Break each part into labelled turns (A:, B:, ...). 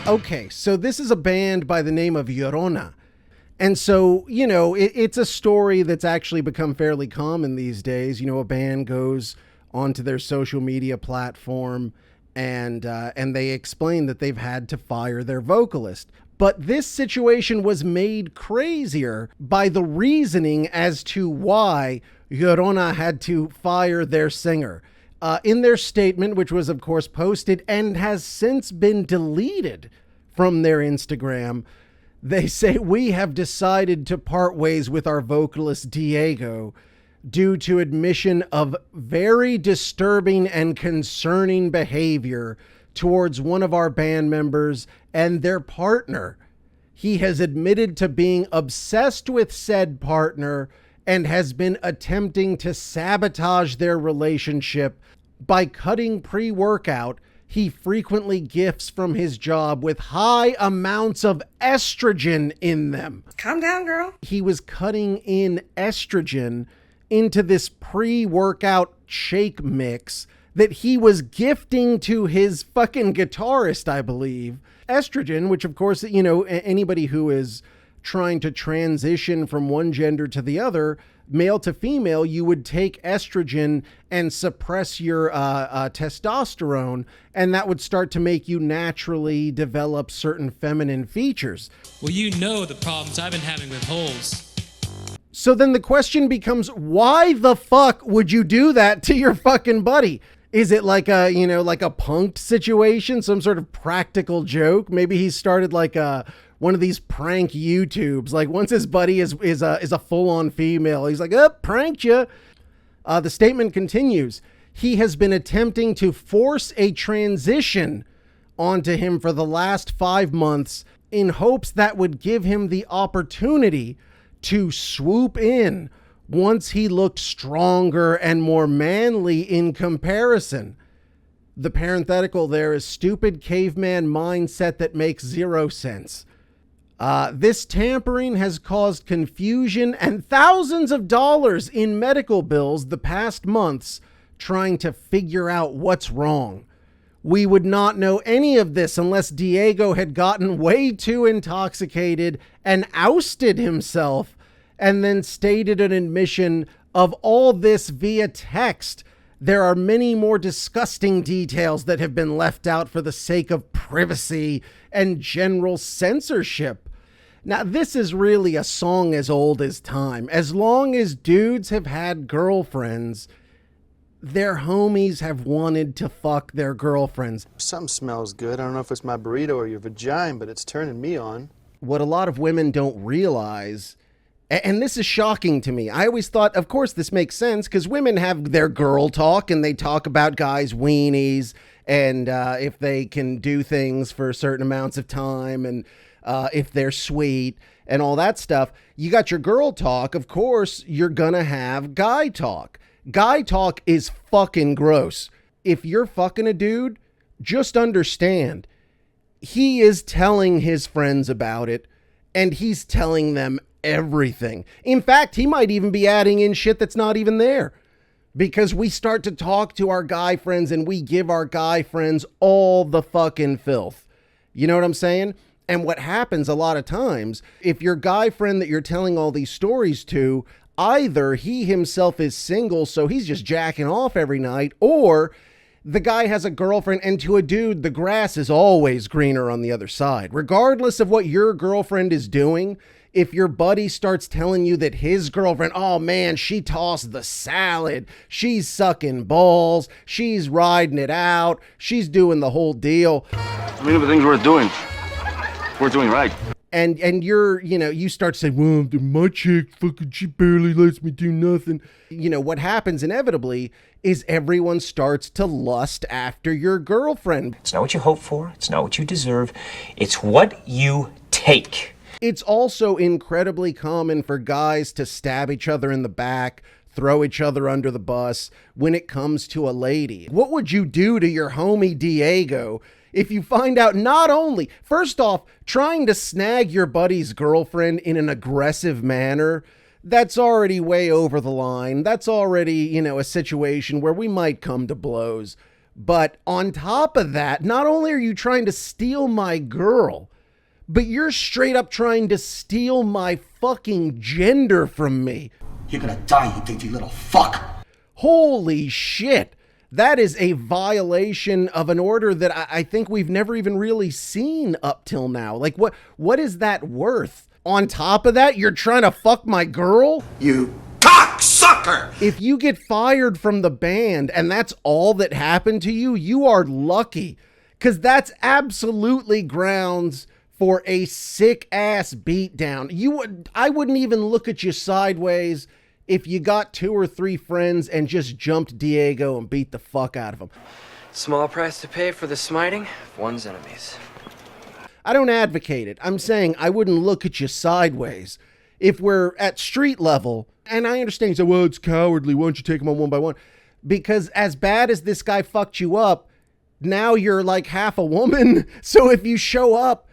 A: Okay, so this is a band by the name of LLorona. And so, you know, it's a story that's actually become fairly common these days. You know, a band goes onto their social media platform and they explain that they've had to fire their vocalist. But this situation was made crazier by the reasoning as to why LLorona had to fire their singer. In their statement, which was, of course, posted and has since been deleted from their Instagram, they say, "We have decided to part ways with our vocalist Diego due to admission of very disturbing and concerning behavior towards one of our band members and their partner. He has admitted to being obsessed with said partner and has been attempting to sabotage their relationship by cutting pre-workout he frequently gifts from his job with high amounts of estrogen in them."
B: Calm down, girl.
A: He was cutting in estrogen into this pre-workout shake mix that he was gifting to his fucking guitarist, I believe. Estrogen, which of course, you know, anybody who is trying to transition from one gender to the other, male to female, you would take estrogen and suppress your testosterone, and that would start to make you naturally develop certain feminine features.
C: Well, you know the problems I've been having with holes.
A: So then the question becomes, why the fuck would you do that to your fucking buddy? Is it like a, you know, like a punked situation, some sort of practical joke? Maybe he started like one of these prank YouTubes. Like once his buddy is a full-on female, he's like, "Oh, pranked you." The statement continues. "He has been attempting to force a transition onto him for the last 5 months in hopes that would give him the opportunity to swoop in once he looked stronger and more manly in comparison." The parenthetical there is stupid caveman mindset that makes zero sense. This tampering has caused confusion and thousands of dollars in medical bills the past months trying to figure out what's wrong. We would not know any of this unless Diego had gotten way too intoxicated and ousted himself and then stated an admission of all this via text. There are many more disgusting details that have been left out for the sake of privacy and general censorship. Now, this is really a song as old as time. As long as dudes have had girlfriends, their homies have wanted to fuck their girlfriends.
D: Something smells good. I don't know if it's my burrito or your vagina, but it's turning me on.
A: What a lot of women don't realize, and this is shocking to me. I always thought, of course, this makes sense because women have their girl talk and they talk about guys' weenies and if they can do things for certain amounts of time and if they're sweet and all that stuff. You got your girl talk. Of course, you're gonna have guy talk. Guy talk is fucking gross. If you're fucking a dude, just understand he is telling his friends about it and he's telling them everything. In fact, he might even be adding in shit that's not even there, because we start to talk to our guy friends and we give our guy friends all the fucking filth. You know what I'm saying? And what happens a lot of times, if your guy friend that you're telling all these stories to, either he himself is single, so he's just jacking off every night, or the guy has a girlfriend, and to a dude, the grass is always greener on the other side. Regardless of what your girlfriend is doing, if your buddy starts telling you that his girlfriend, oh man, she tossed the salad, she's sucking balls, she's riding it out, she's doing the whole deal.
E: I mean, everything's worth doing. We're doing right.
A: And you're, you know, you start to say, well, my chick, fucking, she barely lets me do nothing. You know, what happens inevitably is everyone starts to lust after your girlfriend.
F: It's not what you hope for. It's not what you deserve. It's what you take.
A: It's also incredibly common for guys to stab each other in the back, throw each other under the bus when it comes to a lady. What would you do to your homie Diego if you find out not only, first off, trying to snag your buddy's girlfriend in an aggressive manner? That's already way over the line. That's already, you know, a situation where we might come to blows. But on top of that, not only are you trying to steal my girl, but you're straight up trying to steal my fucking gender from me.
B: You're gonna die, you dainty little fuck.
A: Holy shit. That is a violation of an order that I think we've never even really seen up till now. Like, what is that worth? On top of that, you're trying to fuck my girl?
B: You cocksucker!
A: If you get fired from the band and that's all that happened to you, you are lucky. Because that's absolutely grounds for a sick-ass beatdown. I wouldn't even look at you sideways if you got 2 or 3 friends and just jumped Diego and beat the fuck out of him.
G: Small price to pay for the smiting of one's enemies.
A: I don't advocate it. I'm saying I wouldn't look at you sideways. If we're at street level, and I understand you say, well, it's cowardly, why don't you take them on one by one? Because as bad as this guy fucked you up, now you're like half a woman. So if you show up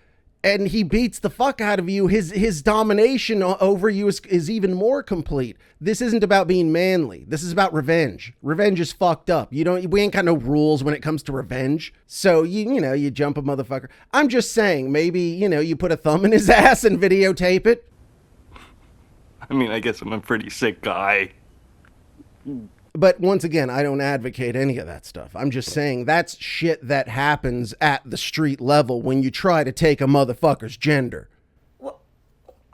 A: and he beats the fuck out of you, his domination over you is even more complete. This isn't about being manly. This is about revenge. Revenge is fucked up. We ain't got no rules when it comes to revenge. So you jump a motherfucker. I'm just saying, maybe, you put a thumb in his ass and videotape it.
E: I mean, I guess I'm a pretty sick guy.
A: But once again, I don't advocate any of that stuff. I'm just saying that's shit that happens at the street level when you try to take a motherfucker's gender.
G: What?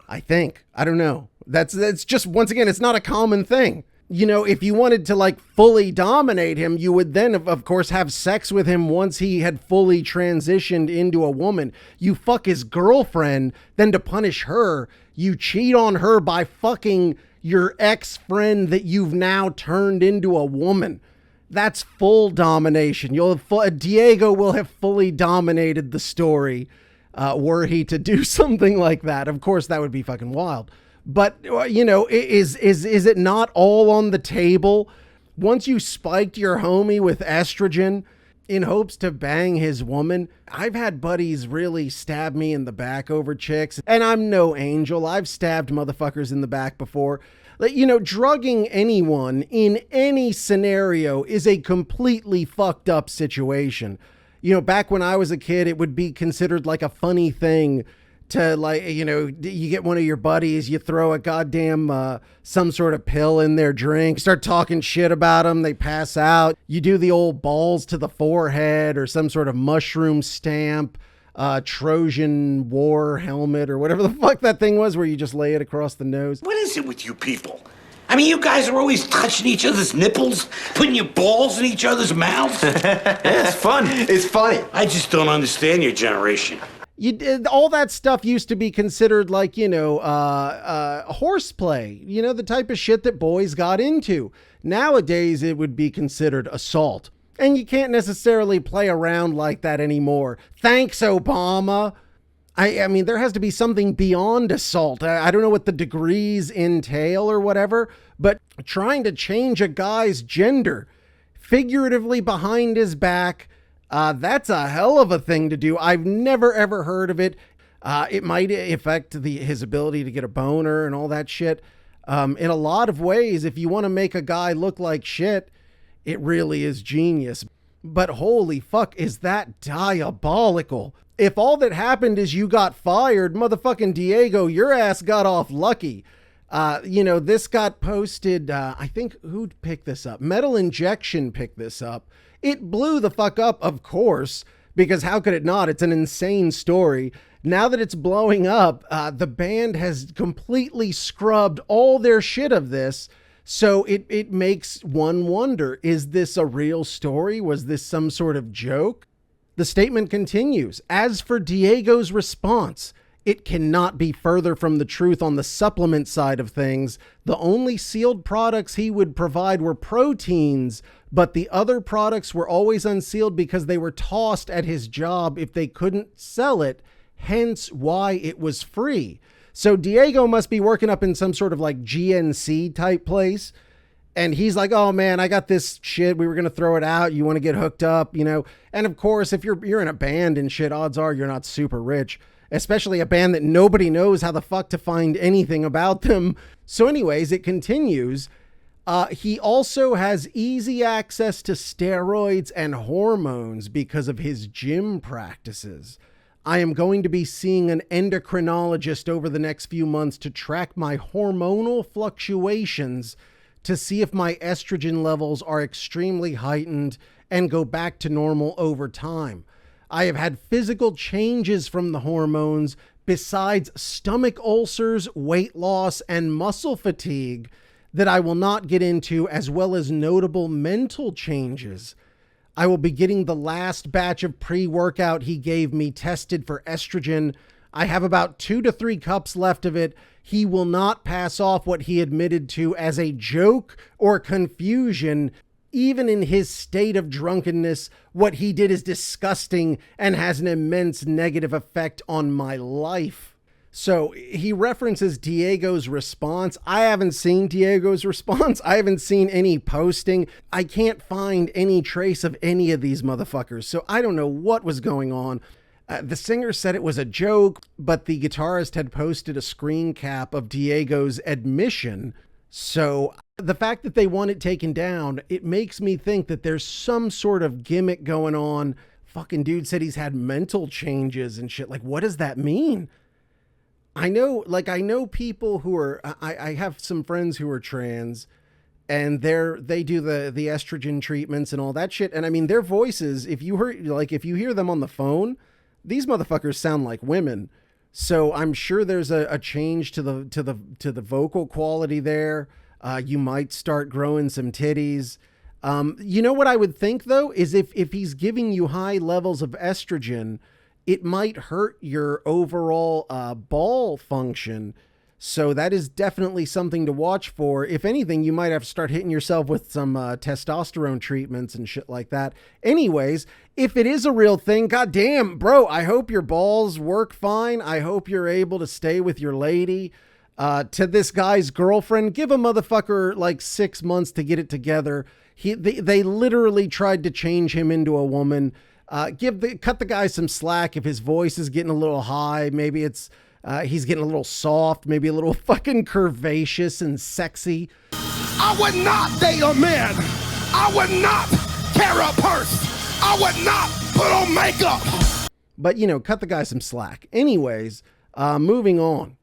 A: I think. I don't know. That's just, once again, it's not a common thing. If you wanted to like fully dominate him, you would then, of course, have sex with him once he had fully transitioned into a woman. You fuck his girlfriend, then to punish her, you cheat on her by fucking your ex-friend that you've now turned into a woman. That's full domination. Diego will have fully dominated the story were he to do something like that. Of course, that would be fucking wild. But, is it not all on the table? Once you spiked your homie with estrogen in hopes to bang his woman, I've had buddies really stab me in the back over chicks, and I'm no angel. I've stabbed motherfuckers in the back before. Drugging anyone in any scenario is a completely fucked up situation. Back when I was a kid, it would be considered like a funny thing to you get one of your buddies, you throw a goddamn some sort of pill in their drink, start talking shit about them, they pass out. You do the old balls to the forehead or some sort of mushroom stamp, Trojan war helmet or whatever the fuck that thing was where you just lay it across the nose.
B: What is it with you people? I mean, you guys are always touching each other's nipples, putting your balls in each other's mouths.
G: It's fun. It's funny.
B: I just don't understand your generation.
A: All that stuff used to be considered like, horseplay, the type of shit that boys got into. Nowadays, it would be considered assault. And you can't necessarily play around like that anymore. Thanks, Obama. I mean, there has to be something beyond assault. I don't know what the degrees entail or whatever, but trying to change a guy's gender figuratively behind his back, that's a hell of a thing to do. I've never, ever heard of it. It might affect his ability to get a boner and all that shit. In a lot of ways, if you want to make a guy look like shit, it really is genius. But holy fuck, is that diabolical. If all that happened is you got fired, motherfucking Diego, your ass got off lucky. This got posted, I think, who picked this up? Metal Injection picked this up. It blew the fuck up, of course, because how could it not? It's an insane story. Now that it's blowing up, the band has completely scrubbed all their shit of this. So it makes one wonder, is this a real story? Was this some sort of joke? The statement continues, as for Diego's response, it cannot be further from the truth on the supplement side of things. The only sealed products he would provide were proteins, but the other products were always unsealed because they were tossed at his job if they couldn't sell it, hence why it was free. So Diego must be working up in some sort of like GNC type place. And he's like, oh man, I got this shit. We were going to throw it out. You want to get hooked up, And of course, if you're in a band and shit, odds are you're not super rich, especially a band that nobody knows how the fuck to find anything about them. So anyways, it continues. He also has easy access to steroids and hormones because of his gym practices. I am going to be seeing an endocrinologist over the next few months to track my hormonal fluctuations to see if my estrogen levels are extremely heightened and go back to normal over time. I have had physical changes from the hormones besides stomach ulcers, weight loss, and muscle fatigue that I will not get into, as well as notable mental changes. I will be getting the last batch of pre-workout he gave me tested for estrogen. I have about 2 to 3 cups left of it. He will not pass off what he admitted to as a joke or confusion. Even in his state of drunkenness, what he did is disgusting and has an immense negative effect on my life. So he references Diego's response. I haven't seen Diego's response. I haven't seen any posting. I can't find any trace of any of these motherfuckers. So I don't know what was going on. The singer said it was a joke, but the guitarist had posted a screen cap of Diego's admission. So the fact that they want it taken down, it makes me think that there's some sort of gimmick going on. Fucking dude said he's had mental changes and shit. Like, what does that mean? I know people who are, I have some friends who are trans, and they do the estrogen treatments and all that shit. And I mean, their voices, if you hear them on the phone, these motherfuckers sound like women. So I'm sure there's a change to the vocal quality there. You might start growing some titties. You know what I would think though, is if he's giving you high levels of estrogen, it might hurt your overall ball function. So that is definitely something to watch for. If anything, you might have to start hitting yourself with some testosterone treatments and shit like that. Anyways, if it is a real thing, goddamn, bro, I hope your balls work fine. I hope you're able to stay with your lady. To this guy's girlfriend, give a motherfucker like 6 months to get it together. They literally tried to change him into a woman. Cut the guy some slack if his voice is getting a little high. Maybe it's he's getting a little soft, maybe a little fucking curvaceous and sexy.
H: I would not date a man. I would not carry a purse. I would not put on makeup.
A: But, cut the guy some slack. Anyways, moving on.